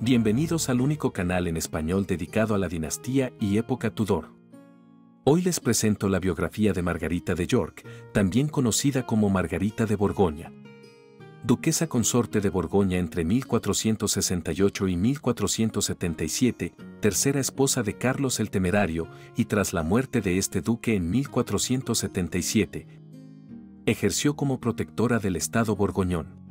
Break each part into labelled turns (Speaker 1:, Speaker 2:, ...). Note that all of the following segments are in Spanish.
Speaker 1: Bienvenidos al único canal en español dedicado a la dinastía y época Tudor. Hoy les presento la biografía de Margarita de York, también conocida como Margarita de Borgoña. Duquesa consorte de Borgoña entre 1468 y 1477, tercera esposa de Carlos el Temerario, y tras la muerte de este duque en 1477, ejerció como protectora del estado borgoñón.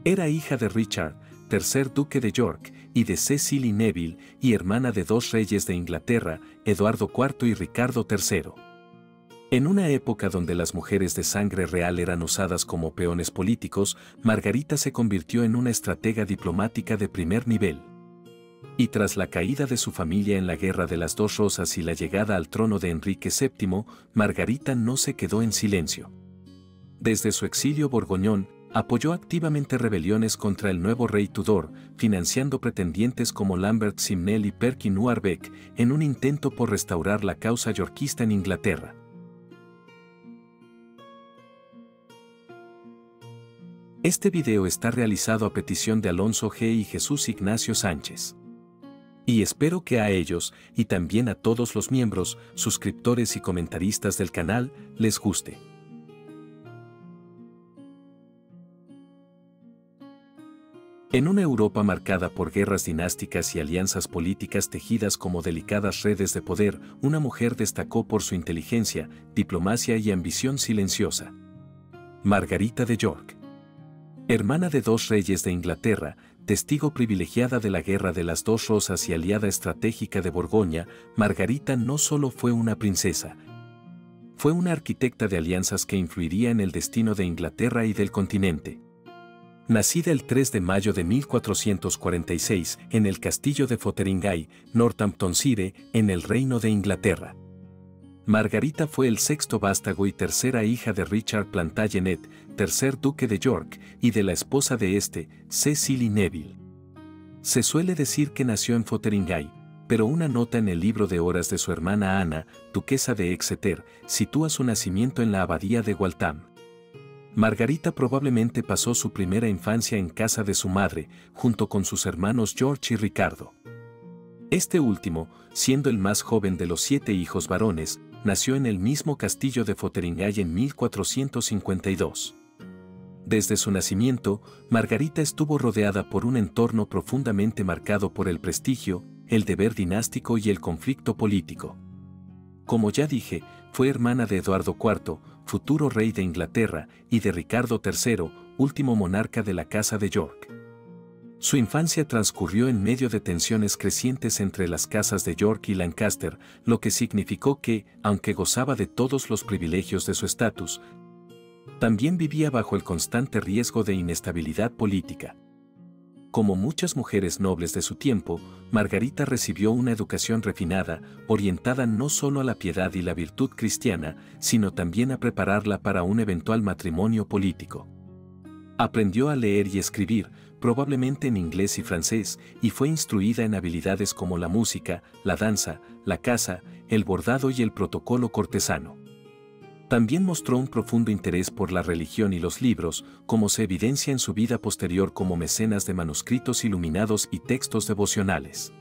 Speaker 1: Era hija de Richard, tercer duque de York, y de Cecily Neville, y hermana de dos reyes de Inglaterra, Eduardo IV y Ricardo III. En una época donde las mujeres de sangre real eran usadas como peones políticos, Margarita se convirtió en una estratega diplomática de primer nivel. Y tras la caída de su familia en la Guerra de las Dos Rosas y la llegada al trono de Enrique VII, Margarita no se quedó en silencio. Desde su exilio borgoñón, apoyó activamente rebeliones contra el nuevo rey Tudor, financiando pretendientes como Lambert Simnel y Perkin Warbeck en un intento por restaurar la causa yorkista en Inglaterra. Este video está realizado a petición de Alonso G. y Jesús Ignacio Sánchez. Y espero que a ellos, y también a todos los miembros, suscriptores y comentaristas del canal, les guste. En una Europa marcada por guerras dinásticas y alianzas políticas tejidas como delicadas redes de poder, una mujer destacó por su inteligencia, diplomacia y ambición silenciosa. Margarita de York. Hermana de dos reyes de Inglaterra, testigo privilegiada de la Guerra de las Dos Rosas y aliada estratégica de Borgoña, Margarita no solo fue una princesa, fue una arquitecta de alianzas que influiría en el destino de Inglaterra y del continente. Nacida el 3 de mayo de 1446 en el castillo de Fotheringhay, Northamptonshire, en el Reino de Inglaterra. Margarita fue el sexto vástago y tercera hija de Richard Plantagenet, tercer duque de York, y de la esposa de este, Cecily Neville. Se suele decir que nació en Fotheringhay, pero una nota en el libro de horas de su hermana Ana, duquesa de Exeter, sitúa su nacimiento en la abadía de Waltham. Margarita probablemente pasó su primera infancia en casa de su madre, junto con sus hermanos George y Ricardo. Este último, siendo el más joven de los 7 hijos varones, nació en el mismo castillo de Fotheringhay en 1452. Desde su nacimiento, Margarita estuvo rodeada por un entorno profundamente marcado por el prestigio, el deber dinástico y el conflicto político. Como ya dije, fue hermana de Eduardo IV, futuro rey de Inglaterra, y de Ricardo III, último monarca de la Casa de York. Su infancia transcurrió en medio de tensiones crecientes entre las casas de York y Lancaster, lo que significó que, aunque gozaba de todos los privilegios de su estatus, también vivía bajo el constante riesgo de inestabilidad política. Como muchas mujeres nobles de su tiempo, Margarita recibió una educación refinada, orientada no solo a la piedad y la virtud cristiana, sino también a prepararla para un eventual matrimonio político. Aprendió a leer y escribir, probablemente en inglés y francés, y fue instruida en habilidades como la música, la danza, la caza, el bordado y el protocolo cortesano. También mostró un profundo interés por la religión y los libros, como se evidencia en su vida posterior como mecenas de manuscritos iluminados y textos devocionales.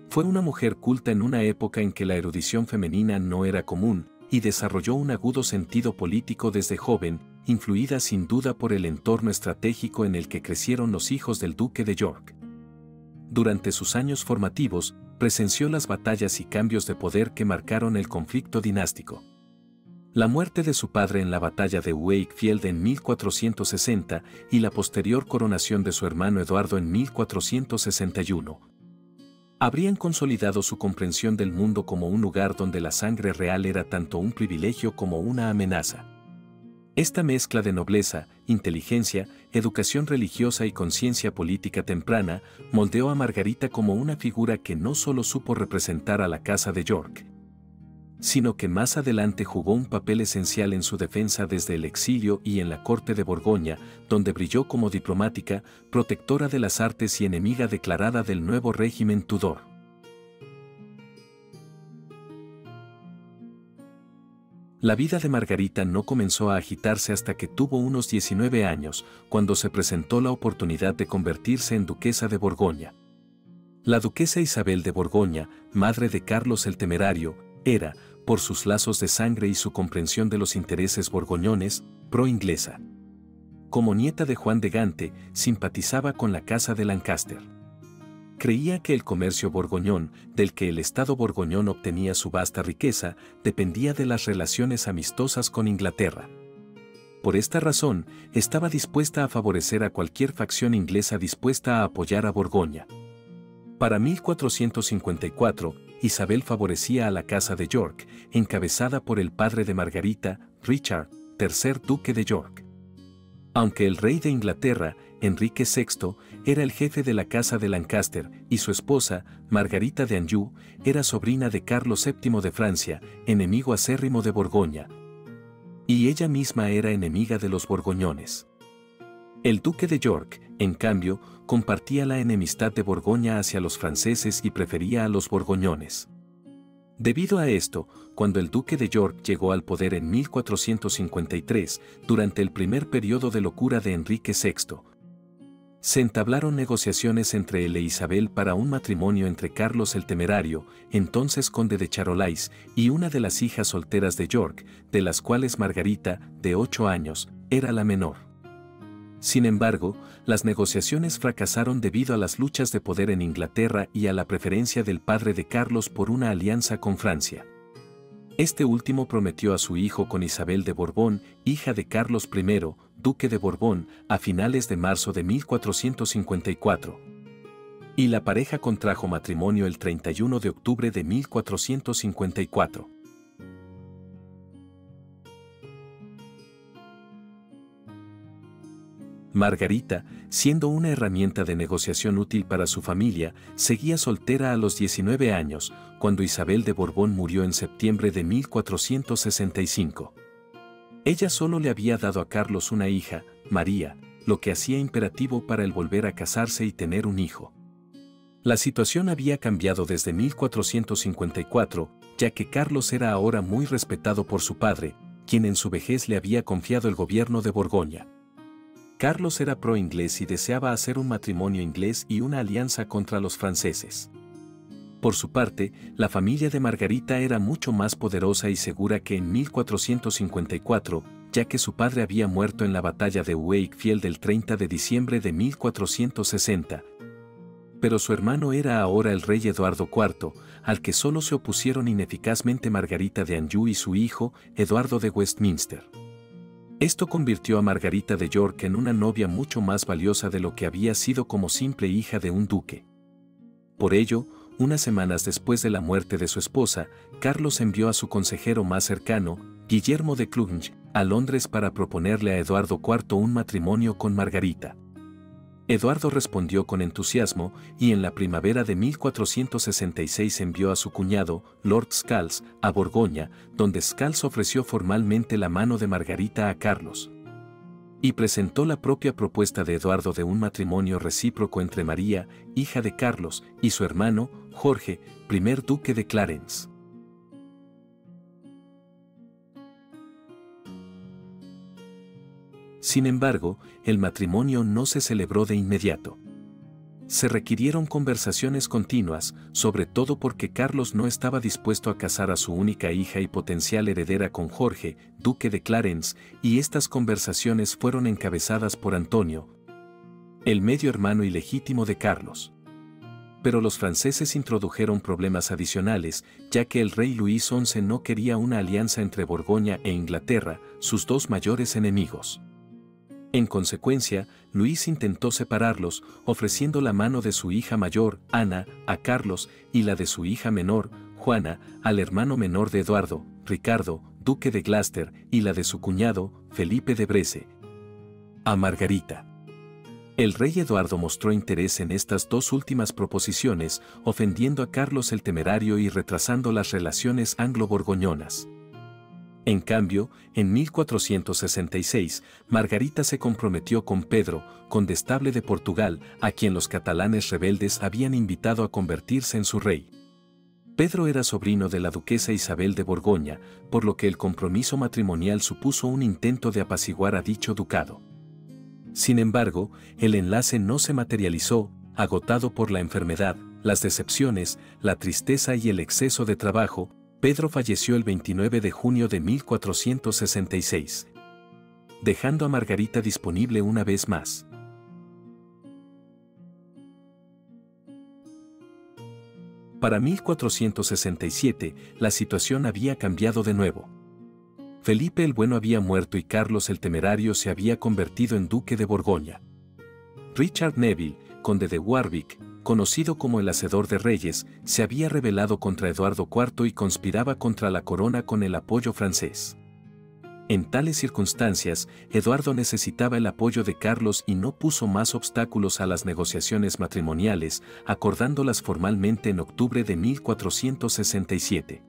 Speaker 1: Fue una mujer culta en una época en que la erudición femenina no era común, y desarrolló un agudo sentido político desde joven, influida sin duda por el entorno estratégico en el que crecieron los hijos del duque de York. Durante sus años formativos, presenció las batallas y cambios de poder que marcaron el conflicto dinástico. La muerte de su padre en la batalla de Wakefield en 1460 y la posterior coronación de su hermano Eduardo en 1461 habrían consolidado su comprensión del mundo como un lugar donde la sangre real era tanto un privilegio como una amenaza. Esta mezcla de nobleza, inteligencia, educación religiosa y conciencia política temprana moldeó a Margarita como una figura que no solo supo representar a la Casa de York, sino que más adelante jugó un papel esencial en su defensa desde el exilio y en la corte de Borgoña, donde brilló como diplomática, protectora de las artes y enemiga declarada del nuevo régimen Tudor. La vida de Margarita no comenzó a agitarse hasta que tuvo unos 19 años, cuando se presentó la oportunidad de convertirse en duquesa de Borgoña. La duquesa Isabel de Borgoña, madre de Carlos el Temerario, era, por sus lazos de sangre y su comprensión de los intereses borgoñones, pro-inglesa. Como nieta de Juan de Gante, simpatizaba con la casa de Lancaster. Creía que el comercio borgoñón, del que el Estado borgoñón obtenía su vasta riqueza, dependía de las relaciones amistosas con Inglaterra. Por esta razón, estaba dispuesta a favorecer a cualquier facción inglesa dispuesta a apoyar a Borgoña. Para 1454, Isabel favorecía a la Casa de York, encabezada por el padre de Margarita, Richard, tercer duque de York. Aunque el rey de Inglaterra, Enrique VI, era el jefe de la Casa de Lancaster, y su esposa, Margarita de Anjou, era sobrina de Carlos VII de Francia, enemigo acérrimo de Borgoña. Y ella misma era enemiga de los borgoñones. El duque de York, en cambio, compartía la enemistad de Borgoña hacia los franceses y prefería a los borgoñones. Debido a esto, cuando el duque de York llegó al poder en 1453, durante el primer periodo de locura de Enrique VI, se entablaron negociaciones entre él e Isabel para un matrimonio entre Carlos el Temerario, entonces conde de Charolais, y una de las hijas solteras de York, de las cuales Margarita, de 8 años, era la menor. Sin embargo, las negociaciones fracasaron debido a las luchas de poder en Inglaterra y a la preferencia del padre de Carlos por una alianza con Francia. Este último prometió a su hijo con Isabel de Borbón, hija de Carlos I, duque de Borbón, a finales de marzo de 1454. Y la pareja contrajo matrimonio el 31 de octubre de 1454. Margarita, siendo una herramienta de negociación útil para su familia, seguía soltera a los 19 años, cuando Isabel de Borbón murió en septiembre de 1465. Ella solo le había dado a Carlos una hija, María, lo que hacía imperativo para él volver a casarse y tener un hijo. La situación había cambiado desde 1454, ya que Carlos era ahora muy respetado por su padre, quien en su vejez le había confiado el gobierno de Borgoña. Carlos era pro-inglés y deseaba hacer un matrimonio inglés y una alianza contra los franceses. Por su parte, la familia de Margarita era mucho más poderosa y segura que en 1454, ya que su padre había muerto en la batalla de Wakefield el 30 de diciembre de 1460. Pero su hermano era ahora el rey Eduardo IV, al que solo se opusieron ineficazmente Margarita de Anjou y su hijo, Eduardo de Westminster. Esto convirtió a Margarita de York en una novia mucho más valiosa de lo que había sido como simple hija de un duque. Por ello, unas semanas después de la muerte de su esposa, Carlos envió a su consejero más cercano, Guillermo de Cluny, a Londres para proponerle a Eduardo IV un matrimonio con Margarita. Eduardo respondió con entusiasmo y en la primavera de 1466 envió a su cuñado, Lord Scales, a Borgoña, donde Scales ofreció formalmente la mano de Margarita a Carlos. Y presentó la propia propuesta de Eduardo de un matrimonio recíproco entre María, hija de Carlos, y su hermano, Jorge, primer duque de Clarence. Sin embargo, el matrimonio no se celebró de inmediato. Se requirieron conversaciones continuas, sobre todo porque Carlos no estaba dispuesto a casar a su única hija y potencial heredera con Jorge, duque de Clarence, y estas conversaciones fueron encabezadas por Antonio, el medio hermano ilegítimo de Carlos. Pero los franceses introdujeron problemas adicionales, ya que el rey Luis XI no quería una alianza entre Borgoña e Inglaterra, sus dos mayores enemigos. En consecuencia, Luis intentó separarlos, ofreciendo la mano de su hija mayor, Ana, a Carlos, y la de su hija menor, Juana, al hermano menor de Eduardo, Ricardo, duque de Gloucester, y la de su cuñado, Felipe de Bresse, a Margarita. El rey Eduardo mostró interés en estas dos últimas proposiciones, ofendiendo a Carlos el Temerario y retrasando las relaciones anglo-borgoñonas. En cambio, en 1466, Margarita se comprometió con Pedro, condestable de Portugal, a quien los catalanes rebeldes habían invitado a convertirse en su rey. Pedro era sobrino de la duquesa Isabel de Borgoña, por lo que el compromiso matrimonial supuso un intento de apaciguar a dicho ducado. Sin embargo, el enlace no se materializó, agotado por la enfermedad, las decepciones, la tristeza y el exceso de trabajo, Pedro falleció el 29 de junio de 1466, dejando a Margarita disponible una vez más. Para 1467, la situación había cambiado de nuevo. Felipe el Bueno había muerto y Carlos el Temerario se había convertido en duque de Borgoña. Richard Neville, conde de Warwick, conocido como el Hacedor de Reyes, se había rebelado contra Eduardo IV y conspiraba contra la corona con el apoyo francés. En tales circunstancias, Eduardo necesitaba el apoyo de Carlos y no puso más obstáculos a las negociaciones matrimoniales, acordándolas formalmente en octubre de 1467.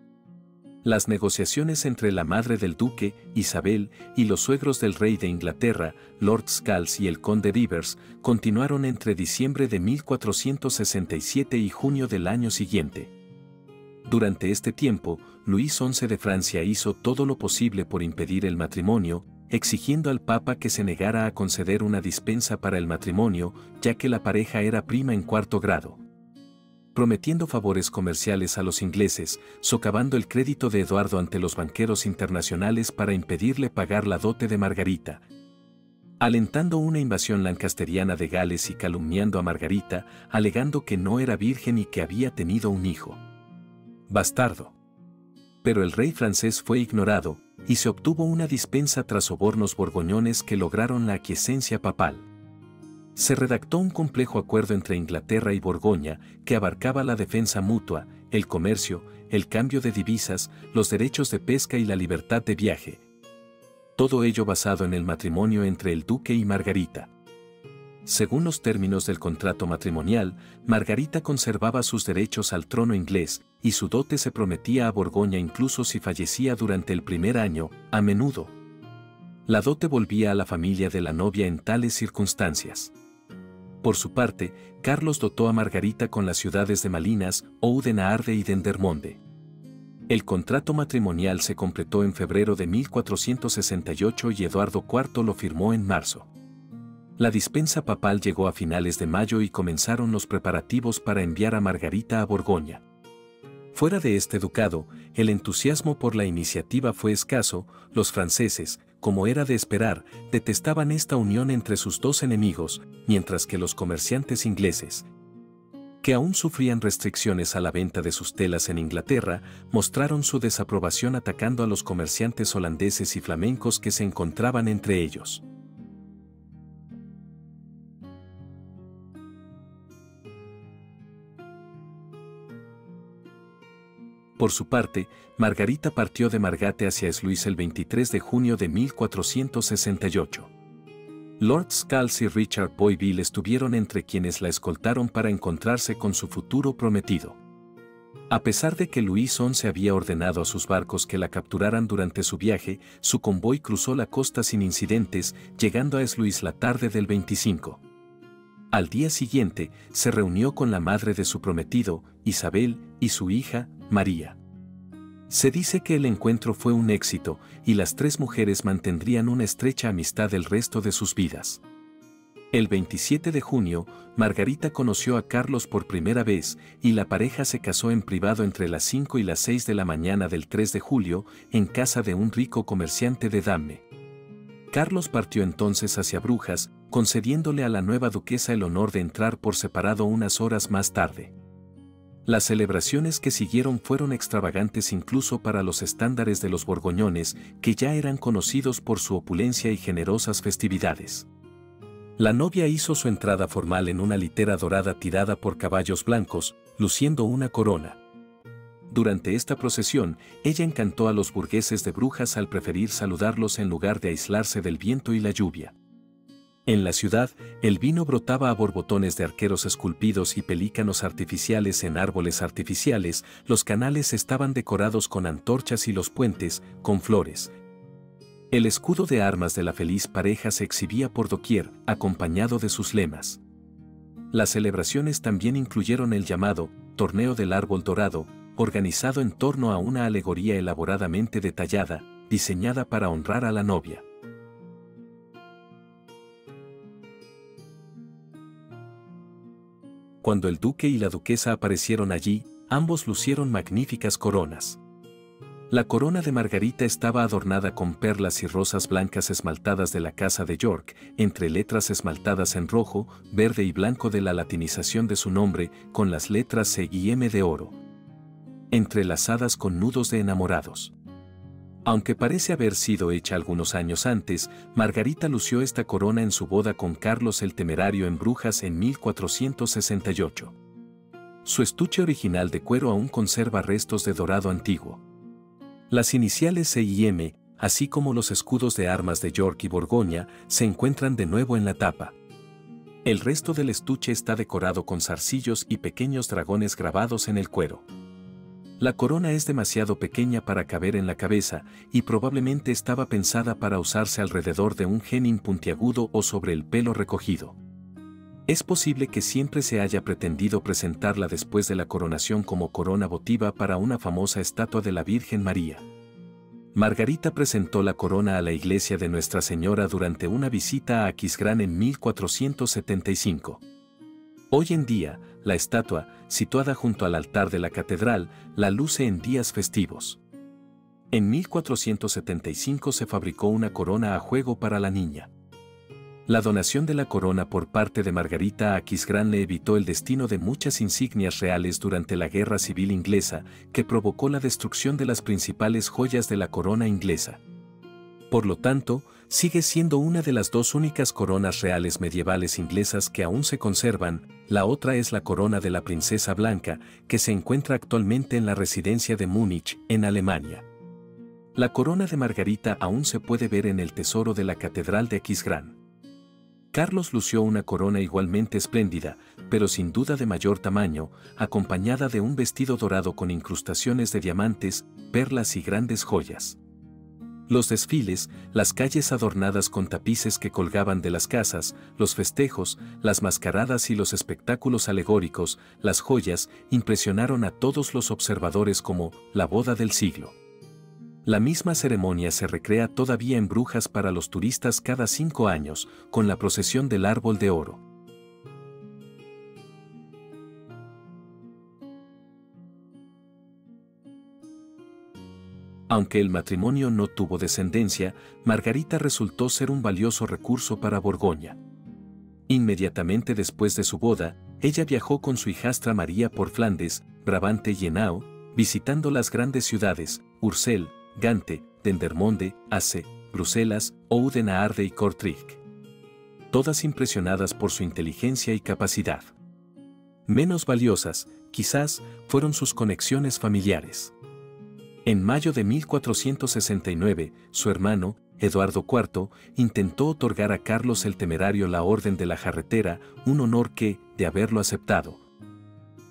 Speaker 1: Las negociaciones entre la madre del duque, Isabel, y los suegros del rey de Inglaterra, Lord Scales y el conde Rivers, continuaron entre diciembre de 1467 y junio del año siguiente. Durante este tiempo, Luis XI de Francia hizo todo lo posible por impedir el matrimonio, exigiendo al Papa que se negara a conceder una dispensa para el matrimonio, ya que la pareja era prima en cuarto grado. Prometiendo favores comerciales a los ingleses, socavando el crédito de Eduardo ante los banqueros internacionales para impedirle pagar la dote de Margarita, alentando una invasión lancasteriana de Gales y calumniando a Margarita, alegando que no era virgen y que había tenido un hijo bastardo. Pero el rey francés fue ignorado, y se obtuvo una dispensa tras sobornos borgoñones que lograron la aquiescencia papal. Se redactó un complejo acuerdo entre Inglaterra y Borgoña que abarcaba la defensa mutua, el comercio, el cambio de divisas, los derechos de pesca y la libertad de viaje. Todo ello basado en el matrimonio entre el duque y Margarita. Según los términos del contrato matrimonial, Margarita conservaba sus derechos al trono inglés, y su dote se prometía a Borgoña incluso si fallecía durante el primer año, a menudo. La dote volvía a la familia de la novia en tales circunstancias. Por su parte, Carlos dotó a Margarita con las ciudades de Malinas, Oudenaarde y Dendermonde. El contrato matrimonial se completó en febrero de 1468 y Eduardo IV lo firmó en marzo. La dispensa papal llegó a finales de mayo y comenzaron los preparativos para enviar a Margarita a Borgoña. Fuera de este ducado, el entusiasmo por la iniciativa fue escaso. Los franceses, como era de esperar, detestaban esta unión entre sus dos enemigos, mientras que los comerciantes ingleses, que aún sufrían restricciones a la venta de sus telas en Inglaterra, mostraron su desaprobación atacando a los comerciantes holandeses y flamencos que se encontraban entre ellos. Por su parte, Margarita partió de Margate hacia Sluis el 23 de junio de 1468. Lord Scales y Richard Boyville estuvieron entre quienes la escoltaron para encontrarse con su futuro prometido. A pesar de que Luis XI había ordenado a sus barcos que la capturaran durante su viaje, su convoy cruzó la costa sin incidentes, llegando a Sluis la tarde del 25. Al día siguiente, se reunió con la madre de su prometido, Isabel, y su hija, María. Se dice que el encuentro fue un éxito, y las tres mujeres mantendrían una estrecha amistad el resto de sus vidas. El 27 de junio, Margarita conoció a Carlos por primera vez, y la pareja se casó en privado entre las 5 y las 6 de la mañana del 3 de julio, en casa de un rico comerciante de Damme. Carlos partió entonces hacia Brujas, concediéndole a la nueva duquesa el honor de entrar por separado unas horas más tarde. Las celebraciones que siguieron fueron extravagantes incluso para los estándares de los borgoñones, que ya eran conocidos por su opulencia y generosas festividades. La novia hizo su entrada formal en una litera dorada tirada por caballos blancos, luciendo una corona. Durante esta procesión, ella encantó a los burgueses de Brujas al preferir saludarlos en lugar de aislarse del viento y la lluvia. En la ciudad, el vino brotaba a borbotones de arqueros esculpidos y pelícanos artificiales en árboles artificiales, los canales estaban decorados con antorchas y los puentes, con flores. El escudo de armas de la feliz pareja se exhibía por doquier, acompañado de sus lemas. Las celebraciones también incluyeron el llamado Torneo del Árbol Dorado, organizado en torno a una alegoría elaboradamente detallada, diseñada para honrar a la novia. Cuando el duque y la duquesa aparecieron allí, ambos lucieron magníficas coronas. La corona de Margarita estaba adornada con perlas y rosas blancas esmaltadas de la casa de York, entre letras esmaltadas en rojo, verde y blanco de la latinización de su nombre, con las letras C y M de oro, entrelazadas con nudos de enamorados. Aunque parece haber sido hecha algunos años antes, Margarita lució esta corona en su boda con Carlos el Temerario en Brujas en 1468. Su estuche original de cuero aún conserva restos de dorado antiguo. Las iniciales C y M, así como los escudos de armas de York y Borgoña, se encuentran de nuevo en la tapa. El resto del estuche está decorado con zarcillos y pequeños dragones grabados en el cuero. La corona es demasiado pequeña para caber en la cabeza y probablemente estaba pensada para usarse alrededor de un genin puntiagudo o sobre el pelo recogido. Es posible que siempre se haya pretendido presentarla después de la coronación como corona votiva para una famosa estatua de la Virgen María. Margarita presentó la corona a la iglesia de Nuestra Señora durante una visita a Aquisgrán en 1475. Hoy en día, la estatua, situada junto al altar de la catedral, la luce en días festivos. En 1475 se fabricó una corona a juego para la niña. La donación de la corona por parte de Margarita a Aquisgrán le evitó el destino de muchas insignias reales durante la Guerra Civil Inglesa, que provocó la destrucción de las principales joyas de la corona inglesa. Por lo tanto, sigue siendo una de las dos únicas coronas reales medievales inglesas que aún se conservan. La otra es la corona de la princesa Blanca, que se encuentra actualmente en la residencia de Múnich, en Alemania. La corona de Margarita aún se puede ver en el tesoro de la Catedral de Aquisgrán. Carlos lució una corona igualmente espléndida, pero sin duda de mayor tamaño, acompañada de un vestido dorado con incrustaciones de diamantes, perlas y grandes joyas. Los desfiles, las calles adornadas con tapices que colgaban de las casas, los festejos, las mascaradas y los espectáculos alegóricos, las joyas, impresionaron a todos los observadores como la boda del siglo. La misma ceremonia se recrea todavía en Brujas para los turistas cada 5 años, con la procesión del Árbol de Oro. Aunque el matrimonio no tuvo descendencia, Margarita resultó ser un valioso recurso para Borgoña. Inmediatamente después de su boda, ella viajó con su hijastra María por Flandes, Brabante y Henao, visitando las grandes ciudades, Ursel, Gante, Dendermonde, Asse, Bruselas, Oudenaarde y Kortrijk. Todas impresionadas por su inteligencia y capacidad. Menos valiosas, quizás, fueron sus conexiones familiares. En mayo de 1469, su hermano, Eduardo IV, intentó otorgar a Carlos el Temerario la Orden de la Jarretera, un honor que, de haberlo aceptado,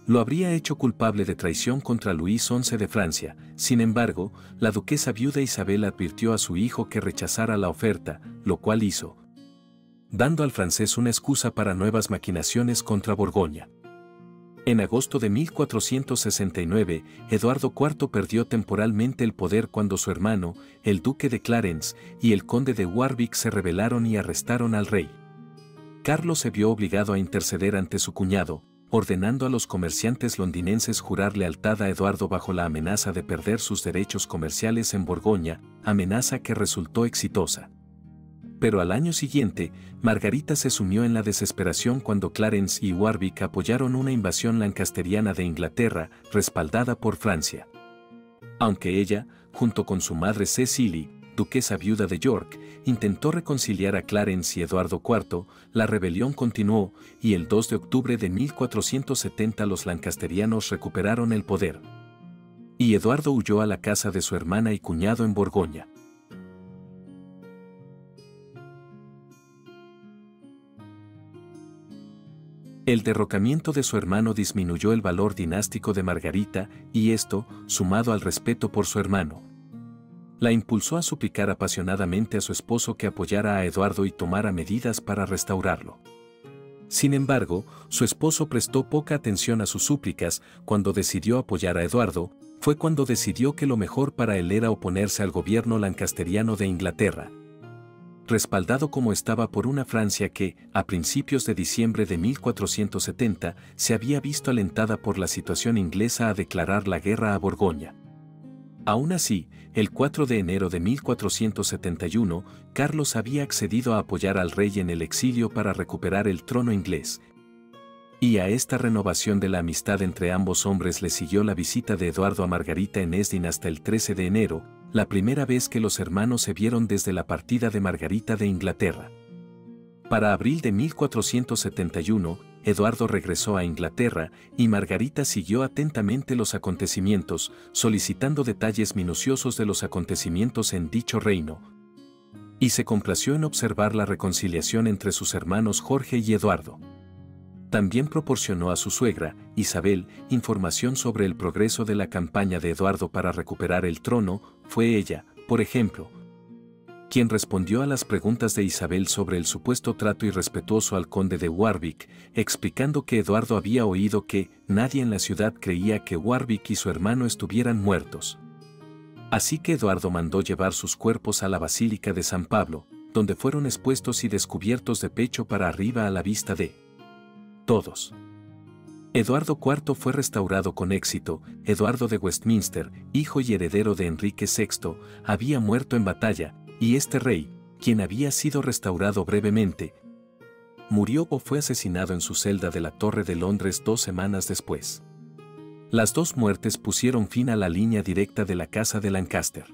Speaker 1: lo habría hecho culpable de traición contra Luis XI de Francia. Sin embargo, la duquesa viuda Isabel advirtió a su hijo que rechazara la oferta, lo cual hizo, dando al francés una excusa para nuevas maquinaciones contra Borgoña. En agosto de 1469, Eduardo IV perdió temporalmente el poder cuando su hermano, el duque de Clarence, y el conde de Warwick se rebelaron y arrestaron al rey. Carlos se vio obligado a interceder ante su cuñado, ordenando a los comerciantes londinenses jurar lealtad a Eduardo bajo la amenaza de perder sus derechos comerciales en Borgoña, amenaza que resultó exitosa. Pero al año siguiente, Margarita se sumió en la desesperación cuando Clarence y Warwick apoyaron una invasión lancasteriana de Inglaterra, respaldada por Francia. Aunque ella, junto con su madre Cecily, duquesa viuda de York, intentó reconciliar a Clarence y Eduardo IV, la rebelión continuó, y el 2 de octubre de 1470 los lancasterianos recuperaron el poder. Y Eduardo huyó a la casa de su hermana y cuñado en Borgoña. El derrocamiento de su hermano disminuyó el valor dinástico de Margarita, y esto, sumado al respeto por su hermano, la impulsó a suplicar apasionadamente a su esposo que apoyara a Eduardo y tomara medidas para restaurarlo. Sin embargo, su esposo prestó poca atención a sus súplicas. Cuando decidió apoyar a Eduardo, fue cuando decidió que lo mejor para él era oponerse al gobierno lancasteriano de Inglaterra. respaldado como estaba por una Francia que, a principios de diciembre de 1470, se había visto alentada por la situación inglesa a declarar la guerra a Borgoña. Aún así, el 4 de enero de 1471, Carlos había accedido a apoyar al rey en el exilio para recuperar el trono inglés. Y a esta renovación de la amistad entre ambos hombres le siguió la visita de Eduardo a Margarita en Esdin hasta el 13 de enero, la primera vez que los hermanos se vieron desde la partida de Margarita de Inglaterra. Para abril de 1471, Eduardo regresó a Inglaterra y Margarita siguió atentamente los acontecimientos, solicitando detalles minuciosos de los acontecimientos en dicho reino. Y se complació en observar la reconciliación entre sus hermanos Jorge y Eduardo. También proporcionó a su suegra, Isabel, información sobre el progreso de la campaña de Eduardo para recuperar el trono. Fue ella, por ejemplo, quien respondió a las preguntas de Isabel sobre el supuesto trato irrespetuoso al conde de Warwick, explicando que Eduardo había oído que nadie en la ciudad creía que Warwick y su hermano estuvieran muertos. Así que Eduardo mandó llevar sus cuerpos a la Basílica de San Pablo, donde fueron expuestos y descubiertos de pecho para arriba a la vista de todos. Eduardo IV fue restaurado con éxito. Eduardo de Westminster, hijo y heredero de Enrique VI, había muerto en batalla, y este rey, quien había sido restaurado brevemente, murió o fue asesinado en su celda de la Torre de Londres 2 semanas después. Las dos muertes pusieron fin a la línea directa de la Casa de Lancaster.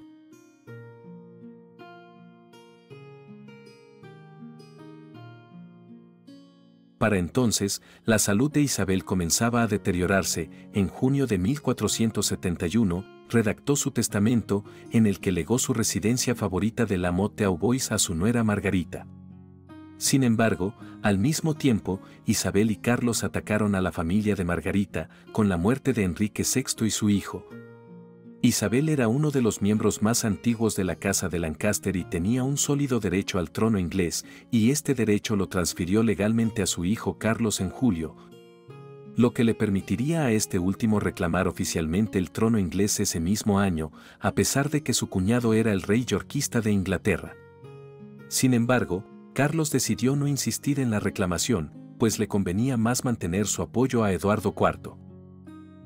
Speaker 1: Para entonces, la salud de Isabel comenzaba a deteriorarse. En junio de 1471, redactó su testamento, en el que legó su residencia favorita de la Motte Aubois a su nuera Margarita. Sin embargo, al mismo tiempo, Isabel y Carlos atacaron a la familia de Margarita, con la muerte de Enrique VI y su hijo. Isabel era uno de los miembros más antiguos de la Casa de Lancaster y tenía un sólido derecho al trono inglés, y este derecho lo transfirió legalmente a su hijo Carlos en julio, lo que le permitiría a este último reclamar oficialmente el trono inglés ese mismo año, a pesar de que su cuñado era el rey yorkista de Inglaterra. Sin embargo, Carlos decidió no insistir en la reclamación, pues le convenía más mantener su apoyo a Eduardo IV.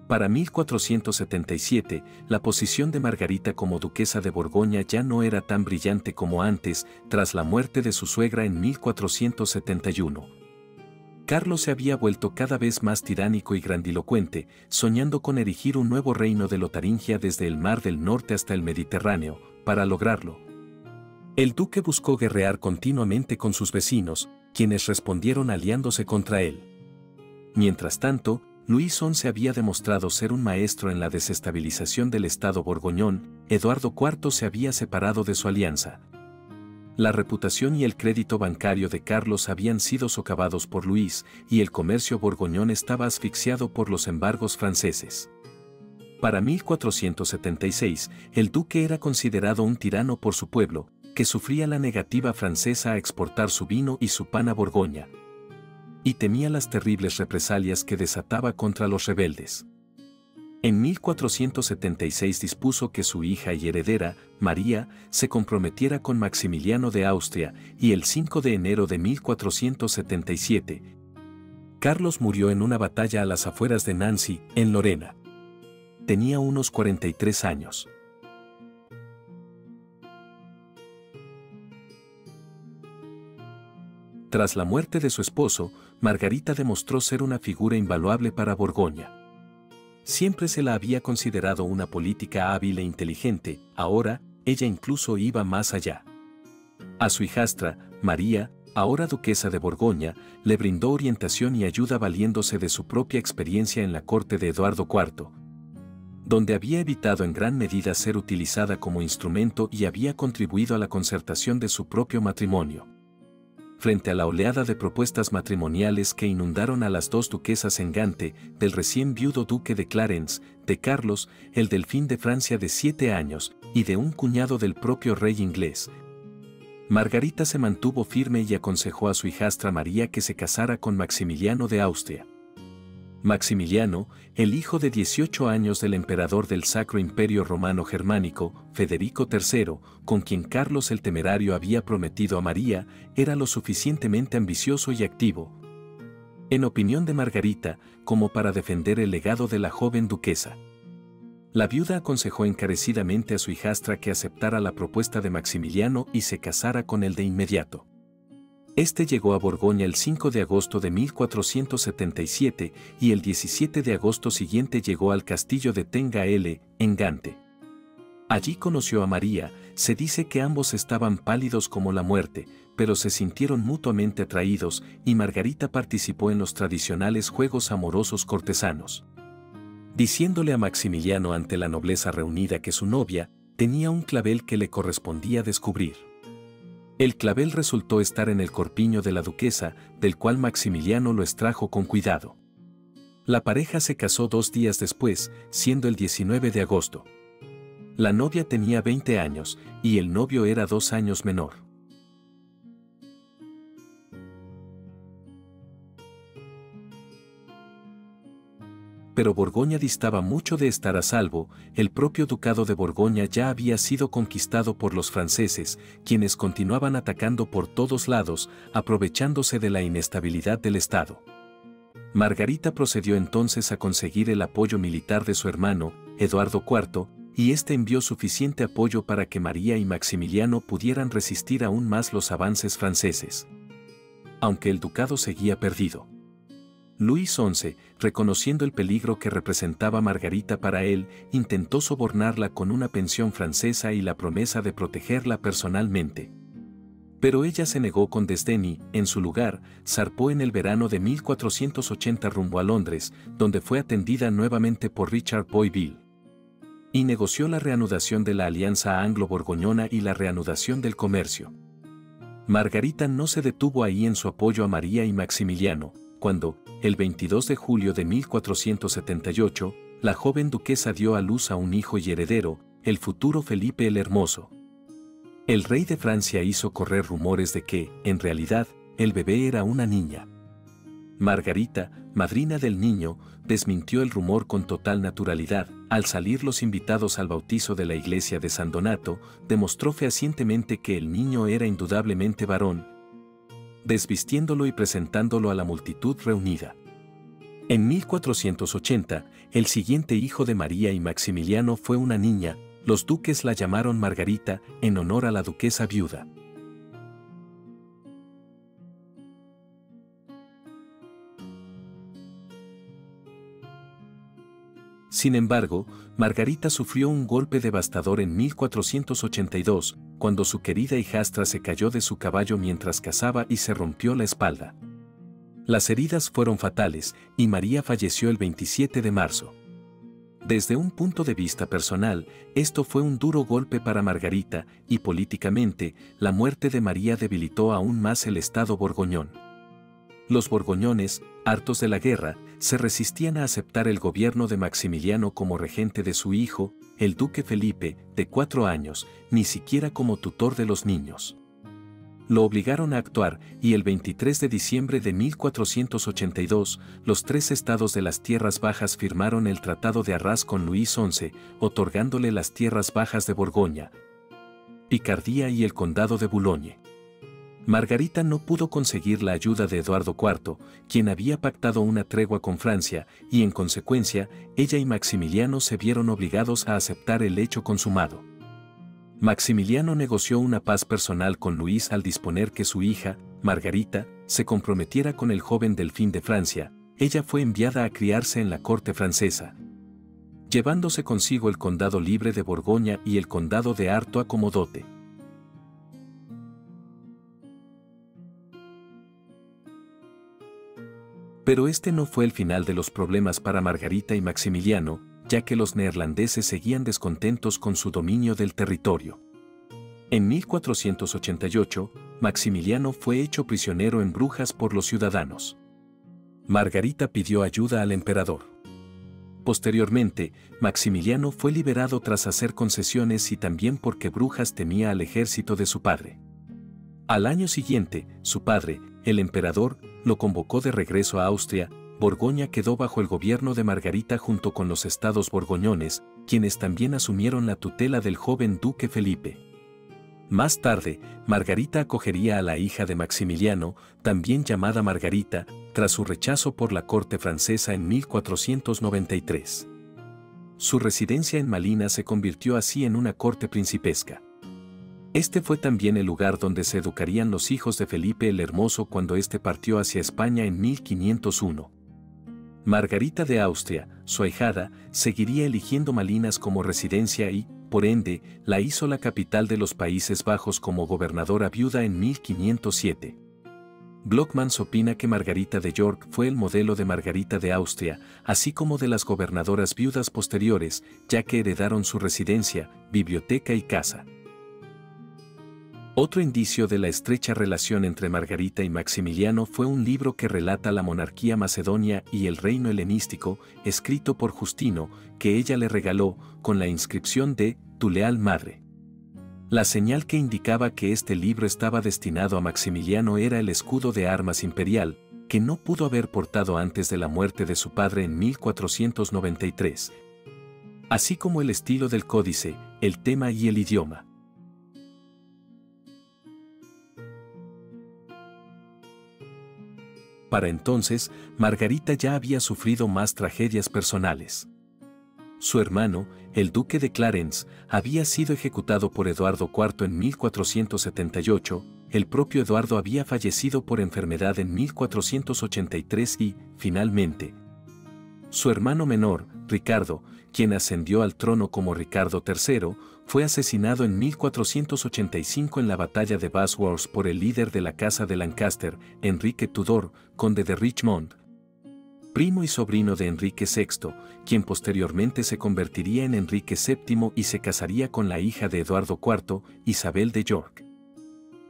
Speaker 1: Para 1477, la posición de Margarita como duquesa de Borgoña ya no era tan brillante como antes, tras la muerte de su suegra en 1471. Carlos se había vuelto cada vez más tiránico y grandilocuente, soñando con erigir un nuevo reino de Lotaringia desde el Mar del Norte hasta el Mediterráneo. Para lograrlo, el duque buscó guerrear continuamente con sus vecinos, quienes respondieron aliándose contra él. Mientras tanto, Luis XI había demostrado ser un maestro en la desestabilización del Estado borgoñón. Eduardo IV se había separado de su alianza. La reputación y el crédito bancario de Carlos habían sido socavados por Luis, y el comercio borgoñón estaba asfixiado por los embargos franceses. Para 1476, el duque era considerado un tirano por su pueblo, que sufría la negativa francesa a exportar su vino y su pan a Borgoña, y temía las terribles represalias que desataba contra los rebeldes. En 1476 dispuso que su hija y heredera, María, se comprometiera con Maximiliano de Austria, y el 5 de enero de 1477, Carlos murió en una batalla a las afueras de Nancy, en Lorena. Tenía unos 43 años. Tras la muerte de su esposo, Margarita demostró ser una figura invaluable para Borgoña. Siempre se la había considerado una política hábil e inteligente, ahora, ella incluso iba más allá. A su hijastra, María, ahora duquesa de Borgoña, le brindó orientación y ayuda valiéndose de su propia experiencia en la corte de Eduardo IV, donde había evitado en gran medida ser utilizada como instrumento y había contribuido a la concertación de su propio matrimonio. Frente a la oleada de propuestas matrimoniales que inundaron a las dos duquesas en Gante, del recién viudo duque de Clarence, de Carlos, el delfín de Francia de 7 años, y de un cuñado del propio rey inglés, Margarita se mantuvo firme y aconsejó a su hijastra María que se casara con Maximiliano de Austria. Maximiliano, el hijo de 18 años del emperador del Sacro Imperio Romano Germánico, Federico III, con quien Carlos el Temerario había prometido a María, era lo suficientemente ambicioso y activo, en opinión de Margarita, como para defender el legado de la joven duquesa. La viuda aconsejó encarecidamente a su hijastra que aceptara la propuesta de Maximiliano y se casara con él de inmediato. Este llegó a Borgoña el 5 de agosto de 1477 y el 17 de agosto siguiente llegó al castillo de Tengaele, en Gante. Allí conoció a María. Se dice que ambos estaban pálidos como la muerte, pero se sintieron mutuamente atraídos y Margarita participó en los tradicionales juegos amorosos cortesanos, diciéndole a Maximiliano ante la nobleza reunida que su novia tenía un clavel que le correspondía descubrir. El clavel resultó estar en el corpiño de la duquesa, del cual Maximiliano lo extrajo con cuidado. La pareja se casó 2 días después, siendo el 19 de agosto. La novia tenía 20 años y el novio era 2 años menor. Pero Borgoña distaba mucho de estar a salvo. El propio ducado de Borgoña ya había sido conquistado por los franceses, quienes continuaban atacando por todos lados, aprovechándose de la inestabilidad del Estado. Margarita procedió entonces a conseguir el apoyo militar de su hermano, Eduardo IV, y este envió suficiente apoyo para que María y Maximiliano pudieran resistir aún más los avances franceses. Aunque el ducado seguía perdido, Luis XI, reconociendo el peligro que representaba Margarita para él, intentó sobornarla con una pensión francesa y la promesa de protegerla personalmente. Pero ella se negó con desdén y, en su lugar, zarpó en el verano de 1480 rumbo a Londres, donde fue atendida nuevamente por Richard Boiville, y negoció la reanudación de la alianza anglo-borgoñona y la reanudación del comercio. Margarita no se detuvo ahí en su apoyo a María y Maximiliano, cuando, el 22 de julio de 1478, la joven duquesa dio a luz a un hijo y heredero, el futuro Felipe el Hermoso. El rey de Francia hizo correr rumores de que, en realidad, el bebé era una niña. Margarita, madrina del niño, desmintió el rumor con total naturalidad. Al salir los invitados al bautizo de la iglesia de San Donato, demostró fehacientemente que el niño era indudablemente varón, desvistiéndolo y presentándolo a la multitud reunida. En 1480, el siguiente hijo de María y Maximiliano fue una niña. Los duques la llamaron Margarita, en honor a la duquesa viuda. Sin embargo, Margarita sufrió un golpe devastador en 1482, cuando su querida hijastra se cayó de su caballo mientras cazaba y se rompió la espalda. Las heridas fueron fatales, y María falleció el 27 de marzo. Desde un punto de vista personal, esto fue un duro golpe para Margarita, y políticamente, la muerte de María debilitó aún más el Estado borgoñón. Los borgoñones, hartos de la guerra, se resistían a aceptar el gobierno de Maximiliano como regente de su hijo, el duque Felipe, de 4 años, ni siquiera como tutor de los niños. Lo obligaron a actuar, y el 23 de diciembre de 1482, los 3 estados de las Tierras Bajas firmaron el Tratado de Arras con Luis XI, otorgándole las Tierras Bajas de Borgoña, Picardía y el Condado de Boulogne. Margarita no pudo conseguir la ayuda de Eduardo IV, quien había pactado una tregua con Francia, y en consecuencia, ella y Maximiliano se vieron obligados a aceptar el hecho consumado. Maximiliano negoció una paz personal con Luis al disponer que su hija, Margarita, se comprometiera con el joven delfín de Francia. Ella fue enviada a criarse en la corte francesa, llevándose consigo el condado libre de Borgoña y el condado de Artois como dote. Pero este no fue el final de los problemas para Margarita y Maximiliano, ya que los neerlandeses seguían descontentos con su dominio del territorio. En 1488, Maximiliano fue hecho prisionero en Brujas por los ciudadanos. Margarita pidió ayuda al emperador. Posteriormente, Maximiliano fue liberado tras hacer concesiones y también porque Brujas temía al ejército de su padre. Al año siguiente, su padre, el emperador, lo convocó de regreso a Austria, Borgoña quedó bajo el gobierno de Margarita junto con los estados borgoñones, quienes también asumieron la tutela del joven duque Felipe. Más tarde, Margarita acogería a la hija de Maximiliano, también llamada Margarita, tras su rechazo por la corte francesa en 1493. Su residencia en Malines se convirtió así en una corte principesca. Este fue también el lugar donde se educarían los hijos de Felipe el Hermoso cuando éste partió hacia España en 1501. Margarita de Austria, su ahijada, seguiría eligiendo Malines como residencia y, por ende, la hizo la capital de los Países Bajos como gobernadora viuda en 1507. Blockmans opina que Margarita de York fue el modelo de Margarita de Austria, así como de las gobernadoras viudas posteriores, ya que heredaron su residencia, biblioteca y casa. Otro indicio de la estrecha relación entre Margarita y Maximiliano fue un libro que relata la monarquía macedonia y el reino helenístico, escrito por Justino, que ella le regaló, con la inscripción de «Tu leal madre». La señal que indicaba que este libro estaba destinado a Maximiliano era el escudo de armas imperial, que no pudo haber portado antes de la muerte de su padre en 1493, así como el estilo del códice, el tema y el idioma. Para entonces, Margarita ya había sufrido más tragedias personales. Su hermano, el duque de Clarence, había sido ejecutado por Eduardo IV en 1478, el propio Eduardo había fallecido por enfermedad en 1483 y, finalmente, su hermano menor, Ricardo, quien ascendió al trono como Ricardo III, fue asesinado en 1485 en la batalla de Bosworth por el líder de la casa de Lancaster, Enrique Tudor, conde de Richmond, primo y sobrino de Enrique VI, quien posteriormente se convertiría en Enrique VII y se casaría con la hija de Eduardo IV, Isabel de York.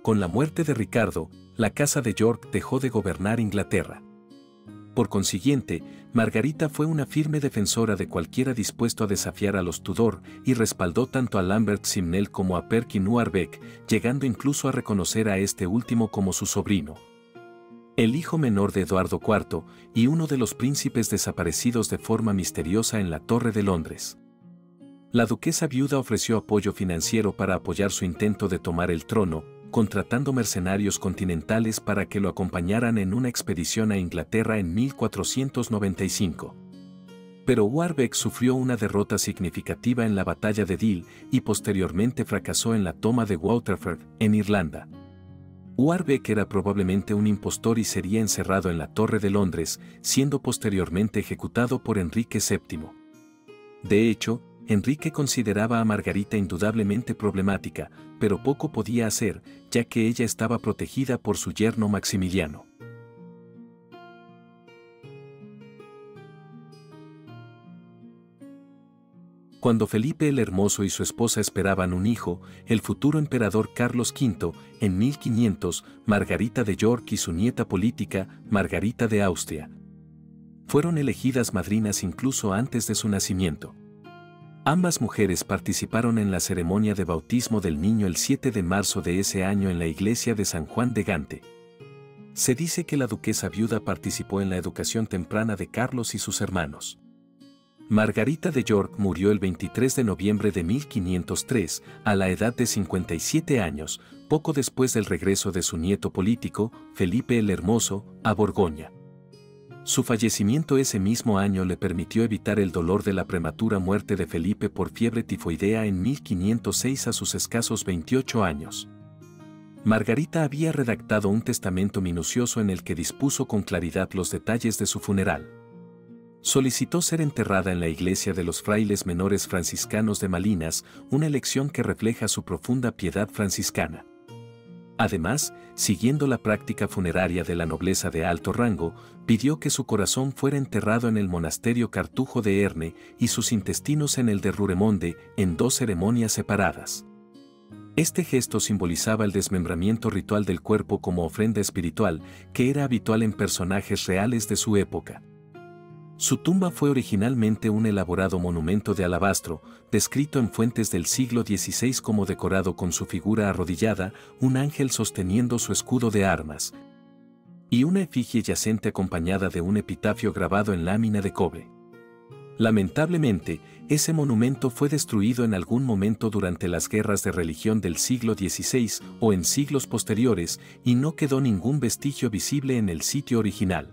Speaker 1: Con la muerte de Ricardo, la casa de York dejó de gobernar Inglaterra. Por consiguiente, Margarita fue una firme defensora de cualquiera dispuesto a desafiar a los Tudor y respaldó tanto a Lambert Simnel como a Perkin Warbeck, llegando incluso a reconocer a este último como su sobrino, el hijo menor de Eduardo IV y uno de los príncipes desaparecidos de forma misteriosa en la Torre de Londres. La duquesa viuda ofreció apoyo financiero para apoyar su intento de tomar el trono, contratando mercenarios continentales para que lo acompañaran en una expedición a Inglaterra en 1495. Pero Warbeck sufrió una derrota significativa en la batalla de Deal y posteriormente fracasó en la toma de Waterford, en Irlanda. Warbeck era probablemente un impostor y sería encerrado en la Torre de Londres, siendo posteriormente ejecutado por Enrique VII. De hecho, Enrique consideraba a Margarita indudablemente problemática, pero poco podía hacer, ya que ella estaba protegida por su yerno Maximiliano. Cuando Felipe el Hermoso y su esposa esperaban un hijo, el futuro emperador Carlos V, en 1500, Margarita de York y su nieta política, Margarita de Austria, fueron elegidas madrinas incluso antes de su nacimiento. Ambas mujeres participaron en la ceremonia de bautismo del niño el 7 de marzo de ese año en la iglesia de San Juan de Gante. Se dice que la duquesa viuda participó en la educación temprana de Carlos y sus hermanos. Margarita de York murió el 23 de noviembre de 1503, a la edad de 57 años, poco después del regreso de su nieto político, Felipe el Hermoso, a Borgoña. Su fallecimiento ese mismo año le permitió evitar el dolor de la prematura muerte de Felipe por fiebre tifoidea en 1506 a sus escasos 28 años. Margarita había redactado un testamento minucioso en el que dispuso con claridad los detalles de su funeral. Solicitó ser enterrada en la iglesia de los frailes menores franciscanos de Malines, una elección que refleja su profunda piedad franciscana. Además, siguiendo la práctica funeraria de la nobleza de alto rango, pidió que su corazón fuera enterrado en el monasterio Cartujo de Erne y sus intestinos en el de Ruremonde, en dos ceremonias separadas. Este gesto simbolizaba el desmembramiento ritual del cuerpo como ofrenda espiritual, que era habitual en personajes reales de su época. Su tumba fue originalmente un elaborado monumento de alabastro, descrito en fuentes del siglo XVI como decorado con su figura arrodillada, un ángel sosteniendo su escudo de armas, y una efigie yacente acompañada de un epitafio grabado en lámina de cobre. Lamentablemente, ese monumento fue destruido en algún momento durante las guerras de religión del siglo XVI o en siglos posteriores y no quedó ningún vestigio visible en el sitio original.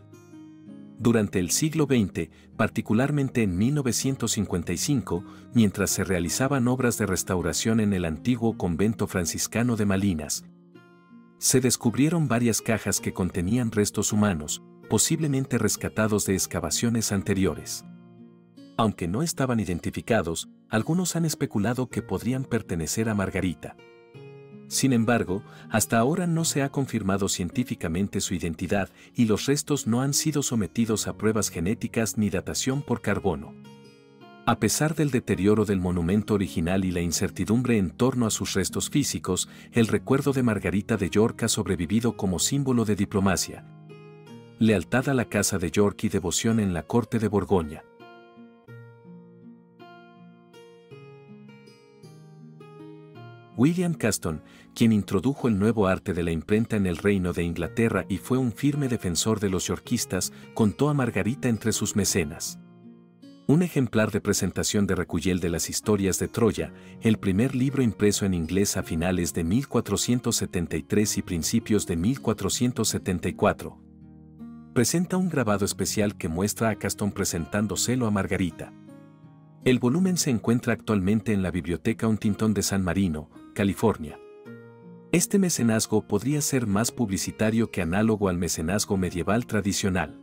Speaker 1: Durante el siglo XX, particularmente en 1955, mientras se realizaban obras de restauración en el antiguo convento franciscano de Malinas, se descubrieron varias cajas que contenían restos humanos, posiblemente rescatados de excavaciones anteriores. Aunque no estaban identificados, algunos han especulado que podrían pertenecer a Margarita. Sin embargo, hasta ahora no se ha confirmado científicamente su identidad y los restos no han sido sometidos a pruebas genéticas ni datación por carbono. A pesar del deterioro del monumento original y la incertidumbre en torno a sus restos físicos, el recuerdo de Margarita de York ha sobrevivido como símbolo de diplomacia, lealtad a la Casa de York y devoción en la corte de Borgoña. William Caston, quien introdujo el nuevo arte de la imprenta en el Reino de Inglaterra y fue un firme defensor de los yorkistas, contó a Margarita entre sus mecenas. Un ejemplar de presentación de Recullel de las Historias de Troya, el primer libro impreso en inglés a finales de 1473 y principios de 1474. Presenta un grabado especial que muestra a Caston presentándoselo a Margarita. El volumen se encuentra actualmente en la Biblioteca Huntington de San Marino, California. Este mecenazgo podría ser más publicitario que análogo al mecenazgo medieval tradicional.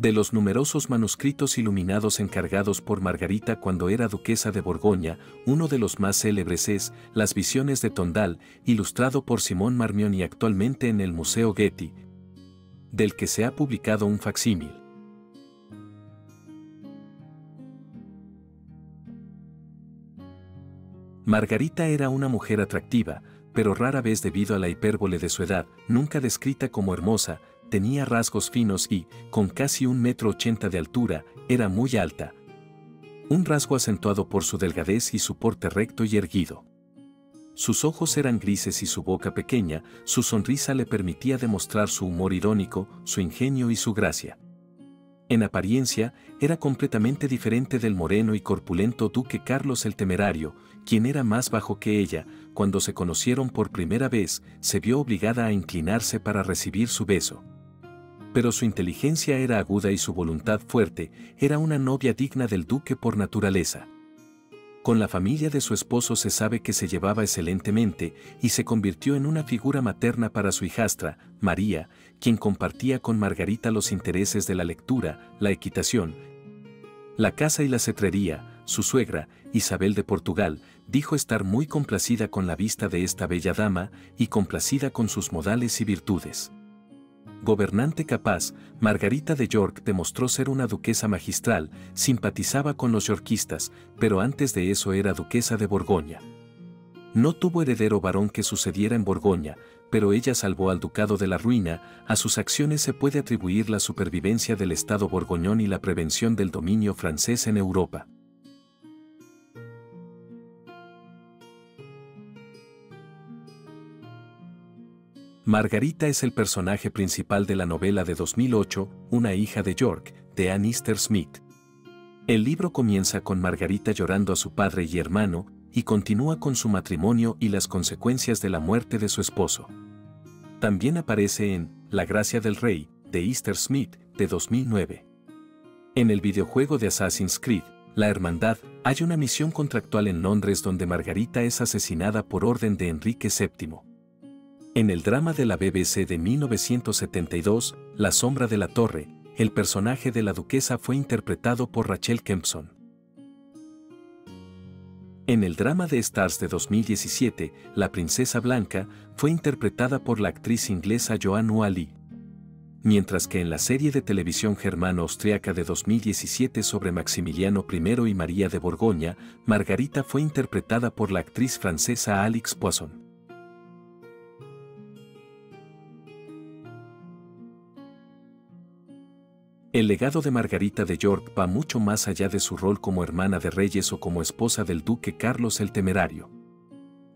Speaker 1: De los numerosos manuscritos iluminados encargados por Margarita cuando era duquesa de Borgoña, uno de los más célebres es Las Visiones de Tondal, ilustrado por Simón Marmion y actualmente en el Museo Getty, del que se ha publicado un facsímil. Margarita era una mujer atractiva, pero rara vez debido a la hipérbole de su edad, nunca descrita como hermosa, tenía rasgos finos y, con casi 1,80 m de altura, era muy alta. Un rasgo acentuado por su delgadez y su porte recto y erguido. Sus ojos eran grises y su boca pequeña, su sonrisa le permitía demostrar su humor irónico, su ingenio y su gracia. En apariencia, era completamente diferente del moreno y corpulento duque Carlos el Temerario, quien era más bajo que ella. Cuando se conocieron por primera vez, se vio obligada a inclinarse para recibir su beso. Pero su inteligencia era aguda y su voluntad fuerte, era una novia digna del duque por naturaleza. Con la familia de su esposo se sabe que se llevaba excelentemente y se convirtió en una figura materna para su hijastra, María, quien compartía con Margarita los intereses de la lectura, la equitación, la caza y la cetrería. Su suegra, Isabel de Portugal, dijo estar muy complacida con la vista de esta bella dama y complacida con sus modales y virtudes. Gobernante capaz, Margarita de York demostró ser una duquesa magistral, simpatizaba con los yorkistas, pero antes de eso era duquesa de Borgoña. No tuvo heredero varón que sucediera en Borgoña, pero ella salvó al ducado de la ruina. A sus acciones se puede atribuir la supervivencia del Estado borgoñón y la prevención del dominio francés en Europa. Margarita es el personaje principal de la novela de 2008, Una hija de York, de Anne Easter Smith. El libro comienza con Margarita llorando a su padre y hermano, y continúa con su matrimonio y las consecuencias de la muerte de su esposo. También aparece en La gracia del rey, de Easter Smith, de 2009. En el videojuego de Assassin's Creed, La Hermandad, hay una misión contractual en Londres donde Margarita es asesinada por orden de Enrique VII. En el drama de la BBC de 1972, La sombra de la torre, el personaje de la duquesa fue interpretado por Rachel Kempson. En el drama de Stars de 2017, La princesa blanca, fue interpretada por la actriz inglesa Joanne Ali. Mientras que en la serie de televisión germano-austriaca de 2017 sobre Maximiliano I y María de Borgoña, Margarita fue interpretada por la actriz francesa Alix Poisson. El legado de Margarita de York va mucho más allá de su rol como hermana de reyes o como esposa del duque Carlos el Temerario.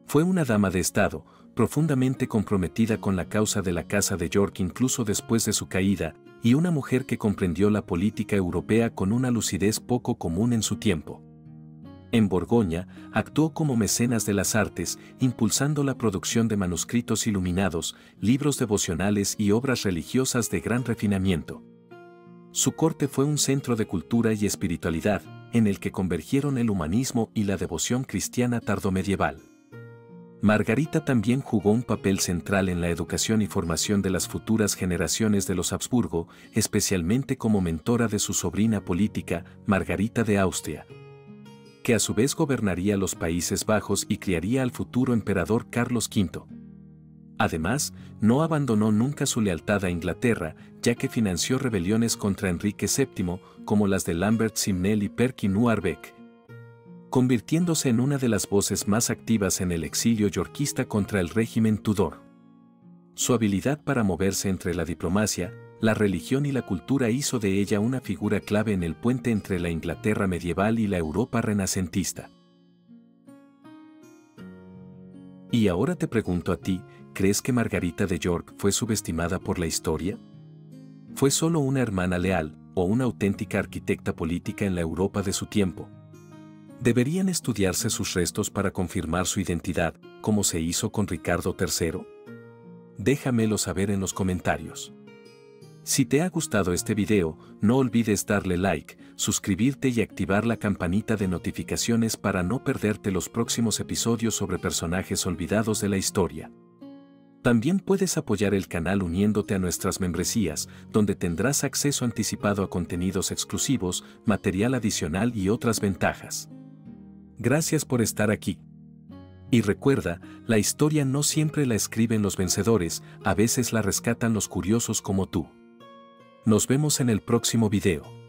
Speaker 1: Fue una dama de Estado, profundamente comprometida con la causa de la Casa de York incluso después de su caída, y una mujer que comprendió la política europea con una lucidez poco común en su tiempo. En Borgoña, actuó como mecenas de las artes, impulsando la producción de manuscritos iluminados, libros devocionales y obras religiosas de gran refinamiento. Su corte fue un centro de cultura y espiritualidad, en el que convergieron el humanismo y la devoción cristiana tardomedieval. Margarita también jugó un papel central en la educación y formación de las futuras generaciones de los Habsburgo, especialmente como mentora de su sobrina política, Margarita de Austria, que a su vez gobernaría los Países Bajos y criaría al futuro emperador Carlos V. Además, no abandonó nunca su lealtad a Inglaterra, ya que financió rebeliones contra Enrique VII, como las de Lambert Simnel y Perkin Warbeck, convirtiéndose en una de las voces más activas en el exilio yorkista contra el régimen Tudor. Su habilidad para moverse entre la diplomacia, la religión y la cultura hizo de ella una figura clave en el puente entre la Inglaterra medieval y la Europa renacentista. Y ahora te pregunto a ti, ¿crees que Margarita de York fue subestimada por la historia? ¿Fue solo una hermana leal, o una auténtica arquitecta política en la Europa de su tiempo? ¿Deberían estudiarse sus restos para confirmar su identidad, como se hizo con Ricardo III? Déjamelo saber en los comentarios. Si te ha gustado este video, no olvides darle like, suscribirte y activar la campanita de notificaciones para no perderte los próximos episodios sobre personajes olvidados de la historia. También puedes apoyar el canal uniéndote a nuestras membresías, donde tendrás acceso anticipado a contenidos exclusivos, material adicional y otras ventajas. Gracias por estar aquí. Y recuerda, la historia no siempre la escriben los vencedores, a veces la rescatan los curiosos como tú. Nos vemos en el próximo video.